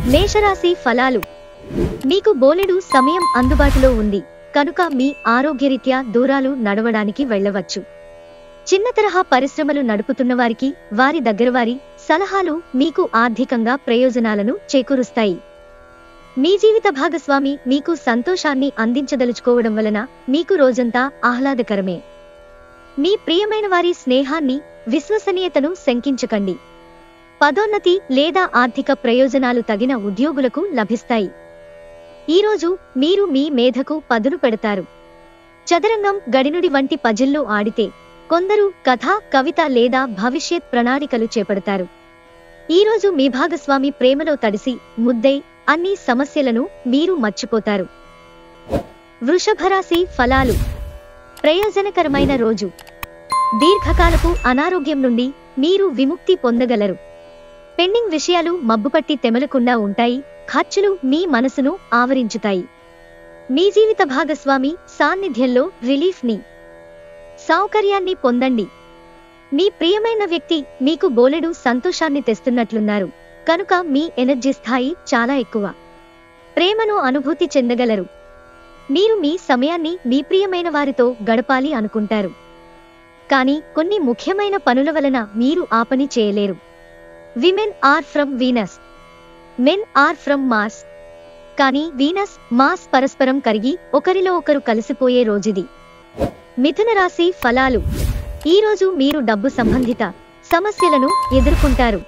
మేషరాశి ఫలాలు. మీకు బోలెడు సమయం అందుబాటులో ఉంది కనుక మీ ఆరోగ్యరీత్యా దూరాలు నడవడానికి వెళ్ళవచ్చు. చిన్న తరహా పరిశ్రమలు నడుపుతున్న వారికి వారి దగ్గరవారి సలహాలు మీకు ఆర్థికంగా ప్రయోజనాలను చేకూరుస్తాయి. మీ జీవిత భాగస్వామి మీకు సంతోషాన్ని అందించదలుచుకోవడం వలన మీకు రోజంతా ఆహ్లాదకరమే. మీ ప్రియమైన వారి స్నేహాన్ని, విశ్వసనీయతను శంకించకండి. పదోన్నతి లేదా ఆర్థిక ప్రయోజనాలు తగిన ఉద్యోగులకు లభిస్తాయి. ఈరోజు మీరు మీ మేధకు పదును పెడతారు. చదరంగం, గడినుడి వంటి పజిల్లు ఆడితే కొందరు కథ, కవిత లేదా భవిష్యత్ ప్రణాళికలు చేపడతారు. ఈరోజు మీ భాగస్వామి ప్రేమలో తడిసి ముద్దై అన్ని సమస్యలను మీరు మర్చిపోతారు. వృషభరాశి ఫలాలు. ప్రయోజనకరమైన రోజు. దీర్ఘకాలపు అనారోగ్యం నుండి మీరు విముక్తి పొందగలరు. పెండింగ్ విషయాలు మబ్బుపట్టి తెమలకుండా ఉంటాయి. ఖర్చులు మీ మనసును ఆవరించుతాయి. మీ జీవిత భాగస్వామి సాన్నిధ్యంలో రిలీఫ్ని, సౌకర్యాన్ని పొందండి. మీ ప్రియమైన వ్యక్తి మీకు బోలెడు సంతోషాన్ని తెస్తున్నట్లున్నారు కనుక మీ ఎనర్జీ స్థాయి చాలా ఎక్కువ. ప్రేమను అనుభూతి చెందగలరు. మీరు మీ సమయాన్ని మీ ప్రియమైన వారితో గడపాలి అనుకుంటారు. కానీ కొన్ని ముఖ్యమైన పనుల వలన మీరు ఆ పని చేయలేరు. Women are from Venus, men are from Mars. కానీ వీనస్, మార్స్ పరస్పరం కరిగి ఒకరిలో ఒకరు కలిసిపోయే రోజుది. మిథున రాశి ఫలాలు. ఈరోజు మీరు డబ్బు సంబంధిత సమస్యలను ఎదుర్కొంటారు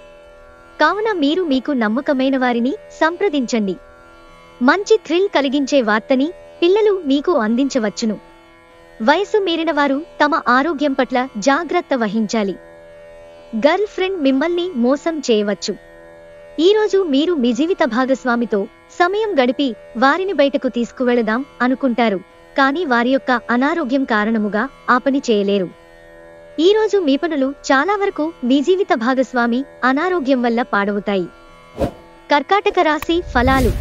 కావున మీరు మీకు నమ్మకమైన వారిని సంప్రదించండి. మంచి థ్రిల్ కలిగించే వార్తని పిల్లలు మీకు అందించవచ్చును. వయసు మీరిన వారు తమ ఆరోగ్యం పట్ల జాగ్రత్త వహించాలి. గర్ల్ ఫ్రెండ్ మిమ్మల్ని మోసం చేయవచ్చు. ఈరోజు మీరు మీ జీవిత భాగస్వామితో సమయం గడిపి వారిని బయటకు తీసుకువెళదాం అనుకుంటారు కానీ వారి యొక్క అనారోగ్యం కారణముగా ఆ పని చేయలేరు. ఈరోజు మీ పనులు చాలా వరకు మీ జీవిత భాగస్వామి అనారోగ్యం వల్ల పాడవుతాయి. కర్కాటక రాశి ఫలాలు.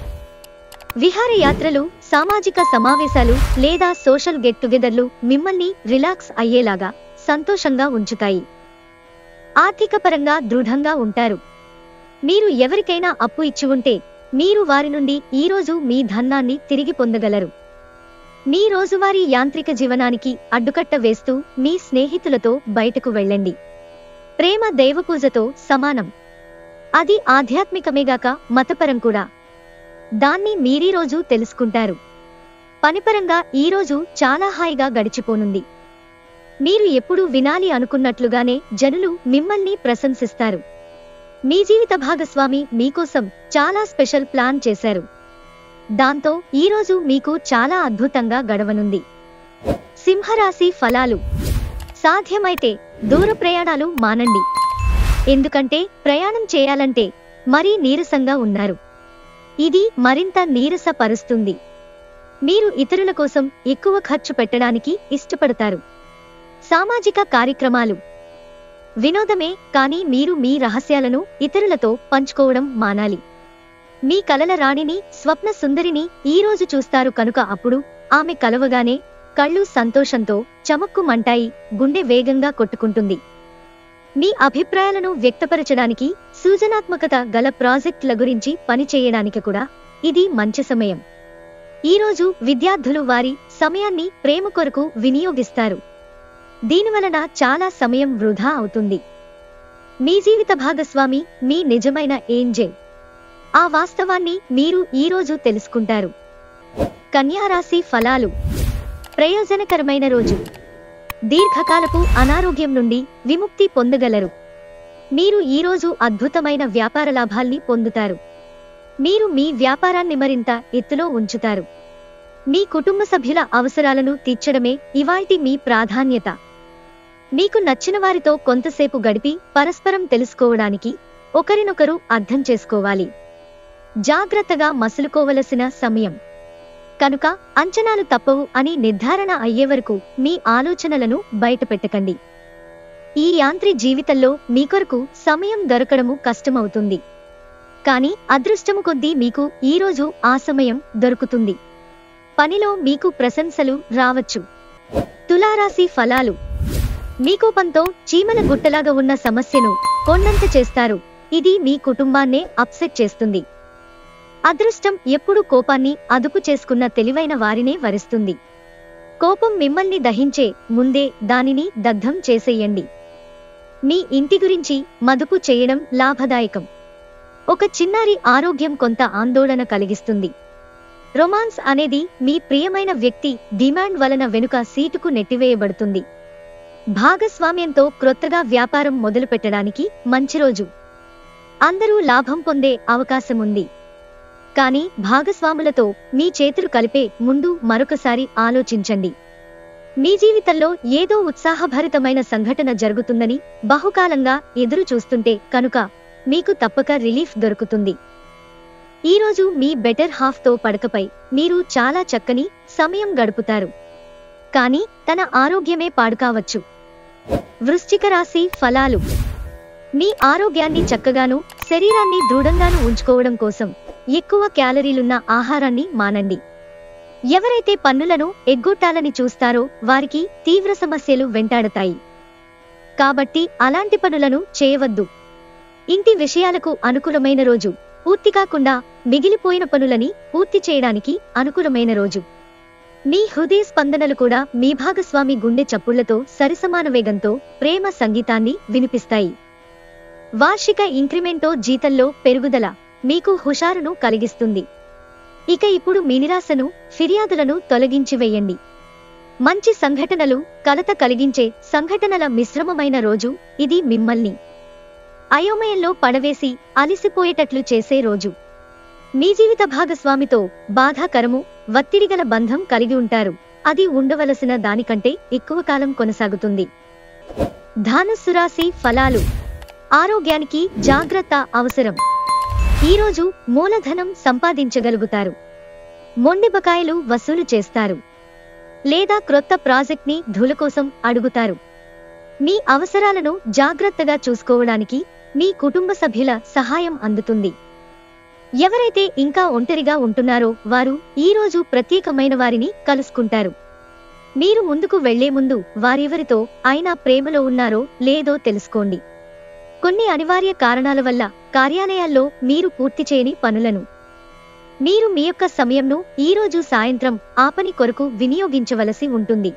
విహారయాత్రలు, సామాజిక సమావేశాలు లేదా సోషల్ గెట్ టుగెదర్లు మిమ్మల్ని రిలాక్స్ అయ్యేలాగా సంతోషంగా ఉంచుతాయి. ఆర్థిక పరంగా దృఢంగా ఉంటారు. మీరు ఎవరికైనా అప్పు ఇచ్చి ఉంటే మీరు వారి నుండి ఈరోజు మీ ధనాన్ని తిరిగి పొందగలరు. మీ రోజువారీ యాంత్రిక జీవనానికి అడ్డుకట్ట వేస్తూ మీ స్నేహితులతో బయటకు వెళ్ళండి. ప్రేమ దైవపూజతో సమానం. అది ఆధ్యాత్మికమేగాక మతపరం కూడా. దాన్ని మీరీరోజు తెలుసుకుంటారు. పనిపరంగా ఈరోజు చాలా హాయిగా గడిచిపోనుంది. మీరు ఎప్పుడూ వినాలి అనుకున్నట్లుగానే జనులు మిమ్మల్ని ప్రశంసిస్తారు. మీ జీవిత భాగస్వామి మీకోసం చాలా స్పెషల్ ప్లాన్ చేశారు. దాంతో ఈరోజు మీకు చాలా అద్భుతంగా గడవనుంది. సింహరాశి ఫలాలు. సాధ్యమైతే దూర ప్రయాణాలు మానండి. ఎందుకంటే ప్రయాణం చేయాలంటే మరీ నీరసంగా ఉన్నారు. ఇది మరింత నీరసపరుస్తుంది. మీరు ఇతరుల కోసం ఎక్కువ ఖర్చు పెట్టడానికి ఇష్టపడతారు. సామాజిక కార్యక్రమాలు వినోదమే కానీ మీరు మీ రహస్యాలను ఇతరులతో పంచుకోవడం మానాలి. మీ కలల రాణిని, స్వప్న సుందరిని ఈరోజు చూస్తారు కనుక అప్పుడు ఆమె కలవగానే కళ్ళు సంతోషంతో చమక్కుమంటాయి, గుండె వేగంగా కొట్టుకుంటుంది. మీ అభిప్రాయాలను వ్యక్తపరచడానికి, సృజనాత్మకత గల ప్రాజెక్టుల గురించి పనిచేయడానికి కూడా ఇది మంచి సమయం. ఈరోజు విద్యార్థులు వారి సమయాన్ని ప్రేమ కొరకు వినియోగిస్తారు. దీనివలన చాలా సమయం వృధా అవుతుంది. మీ జీవిత భాగస్వామి మీ నిజమైన ఏంజెల్. ఆ వాస్తవాన్ని మీరు ఈరోజు తెలుసుకుంటారు. కన్యా రాశి ఫలాలు. ప్రయోజనకరమైన రోజు. దీర్ఘకాలపు అనారోగ్యం నుండి విముక్తి పొందగలరు. మీరు ఈరోజు అద్భుతమైన వ్యాపార లాభాల్ని పొందుతారు. మీరు మీ వ్యాపారాన్ని మరింత ఎత్తులో ఉంచుతారు. మీ కుటుంబ సభ్యుల అవసరాలను తీర్చడమే ఇవాల్టి మీ ప్రాధాన్యత. మీకు నచ్చిన వారితో కొంతసేపు గడిపి పరస్పరం తెలుసుకోవడానికి, ఒకరినొకరు అర్థం చేసుకోవాలి. జాగ్రత్తగా మసులుకోవలసిన సమయం కనుక అంచనాలు తప్పవు అని నిర్ధారణ అయ్యే వరకు మీ ఆలోచనలను బయటపెట్టకండి. ఈ యాంత్రి జీవితంలో మీకొరకు సమయం దొరకడము కష్టమవుతుంది. కానీ అదృష్టము కొద్దీ మీకు ఈరోజు ఆ సమయం దొరుకుతుంది. పనిలో మీకు ప్రశంసలు రావచ్చు. తులారాశి ఫలాలు. మీ కోపంతో చీమల గుట్టలాగా ఉన్న సమస్యను కొండంత చేస్తారు. ఇది మీ కుటుంబాన్నే అప్సెట్ చేస్తుంది. అదృష్టం ఎప్పుడూ కోపాన్ని అదుపు చేసుకున్న తెలివైన వారినే వరిస్తుంది. కోపం మిమ్మల్ని దహించే ముందే దానిని దగ్ధం చేసేయండి. మీ ఇంటి గురించి మదుపు చేయడం లాభదాయకం. ఒక చిన్నారి ఆరోగ్యం కొంత ఆందోళన కలిగిస్తుంది. రొమాన్స్ అనేది మీ ప్రియమైన వ్యక్తి డిమాండ్ వలన వెనుక సీటుకు నెట్టివేయబడుతుంది. భాగస్వామ్యంతో క్రొత్తగా వ్యాపారం మొదలుపెట్టడానికి మంచి రోజు. అందరూ లాభం పొందే అవకాశముంది. కానీ భాగస్వాములతో మీ చేతులు కలిపే ముందు మరొకసారి ఆలోచించండి. మీ జీవితంలో ఏదో ఉత్సాహభరితమైన సంఘటన జరుగుతుందని బహుకాలంగా ఎదురు చూస్తుంటే కనుక మీకు తప్పక రిలీఫ్ దొరుకుతుంది. ఈరోజు మీ బెటర్ హాఫ్తో పడకపై మీరు చాలా చక్కని సమయం గడుపుతారు. కానీ తన ఆరోగ్యమే పాడుకావచ్చు. వృశ్చిక రాశి ఫలాలు. మీ ఆరోగ్యాన్ని చక్కగాను శరీరాన్ని దృఢంగాను ఉంచుకోవడం కోసం ఎక్కువ క్యాలరీలున్న ఆహారాన్ని మానండి. ఎవరైతే పన్నులను ఎగ్గొట్టాలని చూస్తారో వారికి తీవ్ర సమస్యలు వెంటాడతాయి. కాబట్టి అలాంటి పనులను చేయవద్దు. ఇంటి విషయాలకు అనుకూలమైన రోజు. పూర్తి కాకుండా మిగిలిపోయిన పనులని పూర్తి చేయడానికి అనుకూలమైన రోజు. మీ హృదయ స్పందనలు కూడా మీ భాగస్వామి గుండె చప్పుళ్లతో సరిసమాన వేగంతో ప్రేమ సంగీతాన్ని వినిపిస్తాయి. వార్షిక ఇంక్రిమెంటో జీతంలో పెరుగుదల మీకు హుషారును కలిగిస్తుంది. ఇక ఇప్పుడు మీ నిరాశను ఫిర్యాదులను తొలగించివేయండి. మంచి సంఘటనలు కలత కలిగించే సంఘటనల మిశ్రమమైన రోజు ఇది. మిమ్మల్ని అయోమయంలో పడవేసి అలిసిపోయేటట్లు చేసే రోజు. మీ జీవిత భాగస్వామితో బాధాకరము ఒత్తిడిగల బంధం కలిగి ఉంటారు. అది ఉండవలసిన దానికంటే ఎక్కువ కాలం కొనసాగుతుంది. ధనుస్సు రాశి ఫలాలు. ఆరోగ్యానికి జాగ్రత్త అవసరం. ఈరోజు మూలధనం సంపాదించగలుగుతారు. మొండి బకాయిలు వసూలు చేస్తారు. లేదా క్రొత్త ప్రాజెక్ట్ని ధూళ కోసం అడుగుతారు. మీ అవసరాలను జాగ్రత్తగా చూసుకోవడానికి మీ కుటుంబ సభ్యుల సహాయం అందుతుంది. ఎవరైతే ఇంకా ఒంటరిగా ఉంటున్నారో వారు ఈరోజు ప్రత్యేకమైన వారిని కలుసుకుంటారు. మీరు ముందుకు వెళ్లే ముందు వారెవరితో అయినా ప్రేమలో ఉన్నారో లేదో తెలుసుకోండి. కొన్ని అనివార్య కారణాల వల్ల కార్యాలయాల్లో మీరు పూర్తి చేయని పనులను మీరు మీ యొక్క సమయంను ఈరోజు సాయంత్రం ఆ పని కొరకు వినియోగించవలసి ఉంటుంది.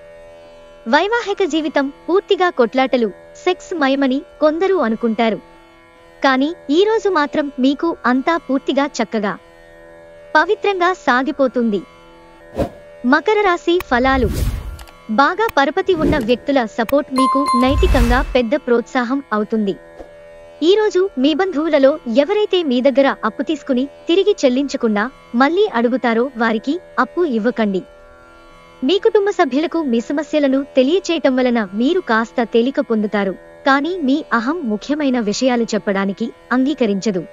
వైవాహిక జీవితం పూర్తిగా కొట్లాటలు, సెక్స్ మయమని కొందరు అనుకుంటారు. కానీ ఈరోజు మాత్రం మీకు అంతా పూర్తిగా చక్కగా పవిత్రంగా సాగిపోతుంది. మకర రాశి ఫలాలు. బాగా పరపతి ఉన్న వ్యక్తుల సపోర్ట్ మీకు నైతికంగా పెద్ద ప్రోత్సాహం అవుతుంది. ఈరోజు మీ బంధువులలో ఎవరైతే మీ దగ్గర అప్పు తీసుకుని తిరిగి చెల్లించకుండా మళ్లీ అడుగుతారో వారికి అప్పు ఇవ్వకండి. మీ కుటుంబ సభ్యులకు మీ సమస్యలను తెలియచేయటం వలన మీరు కాస్త తేలిక పొందుతారు. కానీ మీ అహం ముఖ్యమైన విషయాలు చెప్పడానికి అంగీకరించదు.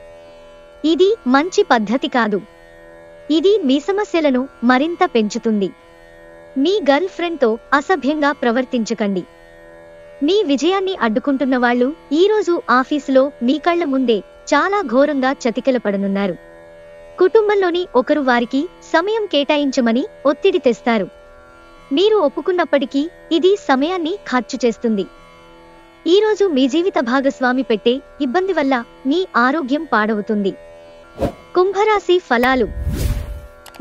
ఇది మంచి పద్ధతి కాదు. ఇది మీ సమస్యలను మరింత పెంచుతుంది. మీ గర్ల్ ఫ్రెండ్తో అసభ్యంగా ప్రవర్తించకండి. మీ విజయాన్ని అడ్డుకుంటున్న వాళ్ళు ఈరోజు ఆఫీసులో మీ కళ్ల ముందే చాలా ఘోరంగా చతికిలపడనున్నారు. కుటుంబంలోని ఒకరు వారికి సమయం కేటాయించమని ఒత్తిడి తెస్తారు. మీరు ఒప్పుకున్నప్పటికీ ఇది సమయాన్ని ఖర్చు చేస్తుంది. ఈరోజు మీ జీవిత భాగస్వామి పెట్టే ఇబ్బంది వల్ల మీ ఆరోగ్యం పాడవుతుంది. కుంభరాశి ఫలాలు.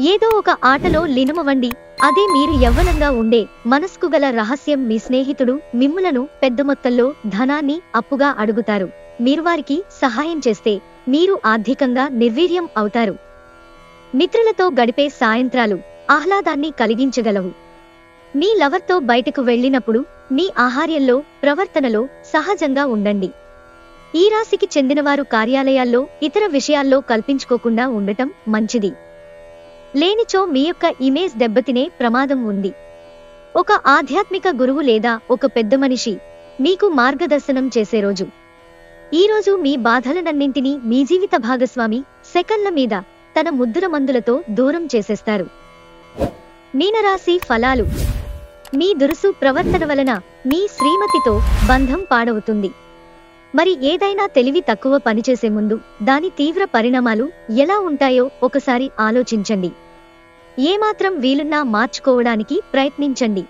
ఏదో ఒక ఆటలో లీనమవ్వండి. అదే మీరు యవ్వనంగా ఉండే మనస్కు గల రహస్యం. మీ స్నేహితుడు మిమ్ములను పెద్ద మొత్తంలో ధనాన్ని అప్పుగా అడుగుతారు. మీరు వారికి సహాయం చేస్తే మీరు ఆర్థికంగా నిర్వీర్యం అవుతారు. మిత్రులతో గడిపే సాయంత్రాలు ఆహ్లాదాన్ని కలిగించగలవు. మీ లవర్తో బయటకు వెళ్ళినప్పుడు మీ ఆహార్యంలో ప్రవర్తనలో సహజంగా ఉండండి. ఈ రాశికి చెందినవారు కార్యాలయాల్లో ఇతర విషయాల్లో కల్పించుకోకుండా ఉండటం మంచిది. లేనిచో మీ యొక్క ఇమేజ్ దెబ్బతినే ప్రమాదం ఉంది. ఒక ఆధ్యాత్మిక గురువు లేదా ఒక పెద్ద మనిషి మీకు మార్గదర్శనం చేసే రోజు. ఈరోజు మీ బాధలనన్నింటినీ మీ జీవిత భాగస్వామి సెకన్ల మీద తన ముద్దుల మందులతో దూరం చేసేస్తారు. మీనరాశి ఫలాలు. మీ దురుసు ప్రవర్తన వలన మీ శ్రీమతితో బంధం పాడవుతుంది. మరి ఏదైనా తెలివి తక్కువ పనిచేసే ముందు దాని తీవ్ర పరిణామాలు ఎలా ఉంటాయో ఒకసారి ఆలోచించండి. ఏమాత్రం వీలున్నా మార్చుకోవడానికి ప్రయత్నించండి.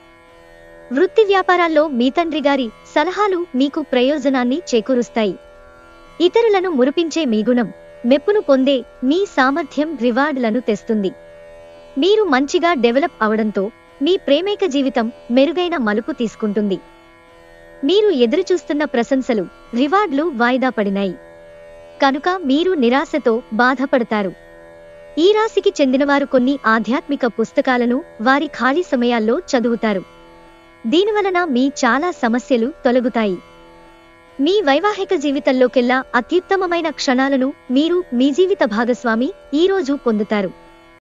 వృత్తి వ్యాపారాల్లో మీ తండ్రి గారి సలహాలు మీకు ప్రయోజనాన్ని చేకూరుస్తాయి. ఇతరులను మురిపించే మీ గుణం మెప్పును పొందే మీ సామర్థ్యం రివార్డులను తెస్తుంది. మీరు మంచిగా డెవలప్ అవడంతో మీ ప్రేమైక జీవితం మెరుగైన మలుపు తీసుకుంటుంది. మీరు ఎదురుచూస్తున్న ప్రశంసలు, రివార్డులు వాయిదా పడినాయి కనుక మీరు నిరాశతో బాధపడతారు. ఈ రాశికి చెందినవారు కొన్ని ఆధ్యాత్మిక పుస్తకాలను వారి ఖాళీ సమయాల్లో చదువుతారు. దీనివలన మీ చాలా సమస్యలు తొలగుతాయి. మీ వైవాహిక జీవితంలోకెల్లా అత్యుత్తమమైన క్షణాలను మీరు మీ జీవిత భాగస్వామి ఈరోజు పొందుతారు.